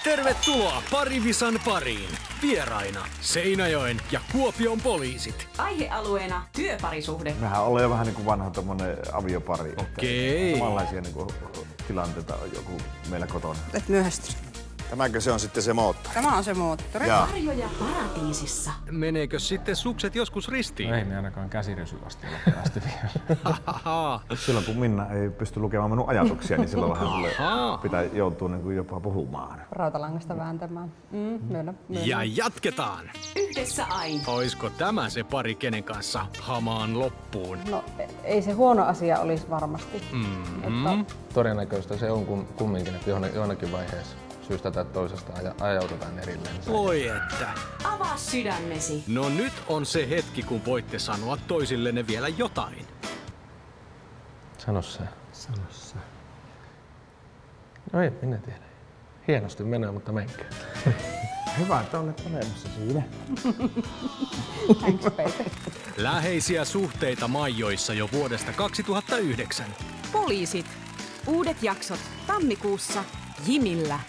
Tervetuloa Parivisan pariin. Vieraina Seinäjoen ja Kuopion poliisit. Aihealueena työparisuhde. Mehän ollaan jo vähän niin kuin vanha tommonen aviopari. Okei. Samanlaisia niin kuin tilanteita on joku meillä kotona. Et myöhästy. Tämäkö se on sitten se moottori? Tämä on se moottori. Varjoja paratiisissa. Meneekö sitten sukset joskus ristiin? No ei me ainakaan käsirysyvästi ole päästy vielä. Silloin kun Minna ei pysty lukemaan minun ajatuksia, niin silloin pitää joutua niin kuin jopa puhumaan. Rautalangasta vääntämään. Myönnä. Ja jatketaan. Yhdessä aina. Oisko tämä se pari, kenen kanssa hamaan loppuun? No ei se huono asia olisi varmasti. Mutta Todennäköistä se on kumminkin, että jonakin vaiheessa syystä tai toisesta ajautetaan erilleen. Voi että. Avaa sydämesi. No nyt on se hetki, kun voitte sanoa toisillenne vielä jotain. Sano se. No ei, minä tiedä. Hienosti menee, mutta menkää. Hyvä, että olet olemassa siinä. thanks baby. Läheisiä suhteita Maijoissa jo vuodesta 2009. Poliisit. Uudet jaksot tammikuussa Jimillä.